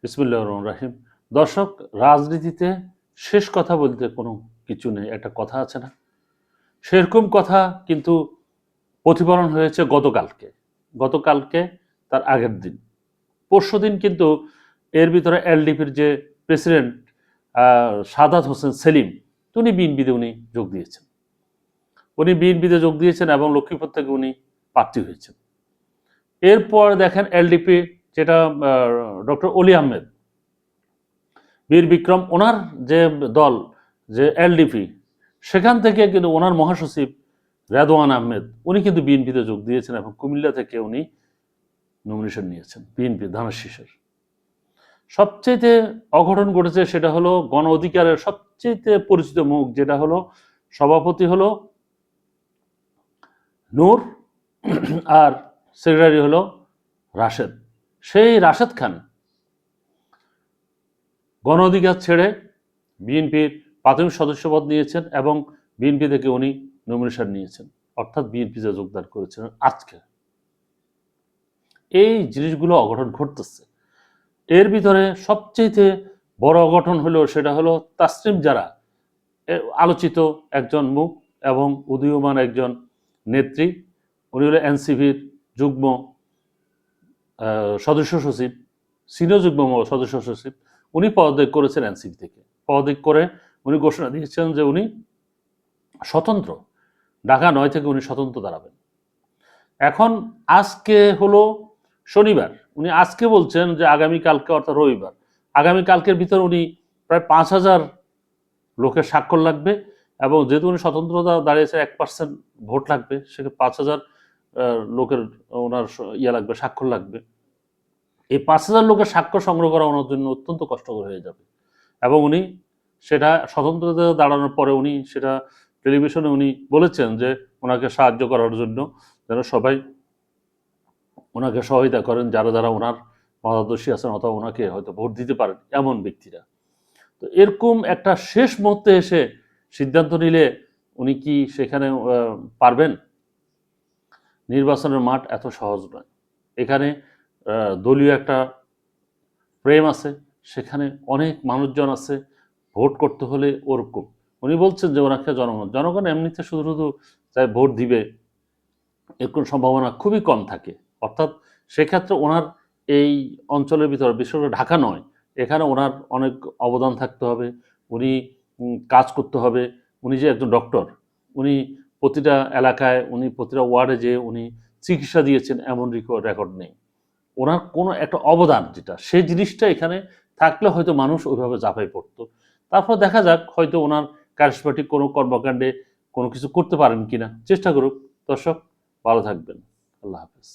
বিসমিল্লাহির রহমানির রহিম। দর্শক, রাজনীতিতে শেষ কথা বলতে কোনো কিছু নেই, একটা কথা আছে না, সেরকম কথা কিন্তু প্রতিফলন হয়েছে গতকালকে তার আগের দিন, পরশুদিন কিন্তু এর ভিতরে এলডিপির যে প্রেসিডেন্ট সাদাত হোসেন সেলিম, উনি বিএনপিতে যোগ দিয়েছেন এবং লক্ষ্মীপুর থেকে উনি প্রার্থী হয়েছেন। এরপর দেখেন এলডিপি, যেটা ডক্টর অলি আহমেদ বীর বিক্রম, ওনার যে দল, যে এলডিপি, সেখান থেকে কিন্তু ওনার মহাসচিব রেদওয়ান আহমেদ, উনি কিন্তু বিএনপিতে যোগ দিয়েছেন এবং কুমিল্লা থেকে উনি নমিনেশন নিয়েছেন বিএনপি ধানের শীষের। সবচেয়ে অঘটন ঘটেছে সেটা হলো গণ অধিকারের সবচেয়ে পরিচিত মুখ, যেটা হলো সভাপতি হলো নূর আর সেক্রেটারি হলো রাশেদ। সেই রাশেদ খান গণ অধিকার ছেড়ে বিএনপির প্রাথমিক সদস্যপদ নিয়েছেন এবং বিএনপি থেকে উনি নমিনেশন নিয়েছেন, অর্থাৎ বিএনপিতে যোগদান করেছেন আজকে। এই জিনিসগুলো অঘটন ঘটতেছে। এর ভিতরে সবচেয়ে বড় অঘটন হলো সেটা হলো তাসনিম জারা, আলোচিত একজন মুখ এবং উদীয়মান একজন নেত্রী। উনি হলো এনসিপির যুগ্ম সদস্য সচিব, সিনিয়র যুগ্ম সদস্য সচিব। উনি পদত্যাগ করেছেন এনসিপি থেকে। পদত্যাগ করে উনি ঘোষণা দিয়েছেন যে উনি স্বতন্ত্র, ঢাকা ৯ থেকে উনি স্বতন্ত্র দাঁড়াবেন। এখন আজকে হলো শনিবার, উনি আজকে বলছেন যে আগামীকালকে অর্থাৎ রবিবার, আগামীকালকের ভিতর উনি প্রায় ৫,০০০ লোকের স্বাক্ষর লাগবে এবং যেহেতু উনি স্বতন্ত্রতা দাঁড়িয়েছে 1% ভোট লাগবে, সেক্ষেত্রে ৫,০০০ লোকের ওনার লাগবে, স্বাক্ষর লাগবে। এই ৫,০০০ লোকের স্বাক্ষর সংগ্রহ করা ওনার জন্য অত্যন্ত কষ্টকর হয়ে যাবে এবং উনি সেটা স্বতন্ত্রতা দাঁড়ানোর পরে উনি সেটা টেলিভিশনে উনি বলেছেন যে ওনাকে সাহায্য করার জন্য যেন সবাই ওনাকে সহায়তা করেন, যারা যারা ওনার মতাদর্শী আছেন অথবা ওনাকে হয়তো ভোট দিতে পারেন এমন ব্যক্তিরা। তো এরকম একটা শেষ মুহূর্তে এসে সিদ্ধান্ত নিলে উনি কি সেখানে পারবেন? নির্বাচনের মাঠ এত সহজ নয়। এখানে দলীয় একটা প্রেম আছে, সেখানে অনেক মানুষজন আছে, ভোট করতে হলে ওরকম। উনি বলছেন যে ওনাকে জনগণ এমনিতে শুধু শুধু তাই ভোট দিবে এরকম সম্ভাবনা খুবই কম থাকে। অর্থাৎ সেক্ষেত্রে ওনার এই অঞ্চলের ভিতরে, বিশেষ করে ঢাকা নয়, এখানে ওনার অনেক অবদান থাকতে হবে, উনি কাজ করতে হবে। উনি যে একজন ডক্টর, উনি প্রতিটা এলাকায়, উনি প্রতিটা ওয়ার্ডে যে উনি চিকিৎসা দিয়েছেন এমন রেকর্ড নেই। ওনার কোনো একটা অবদান, যেটা সেই জিনিসটা এখানে থাকলে হয়তো মানুষ ওইভাবে ঝাঁপাই পড়তো। তারপর দেখা যাক হয়তো ওনার কারিশমাটিক কোনো কর্মকাণ্ডে কোনো কিছু করতে পারেন কিনা, চেষ্টা করুক। দর্শক, ভালো থাকবেন। আল্লাহ হাফেজ।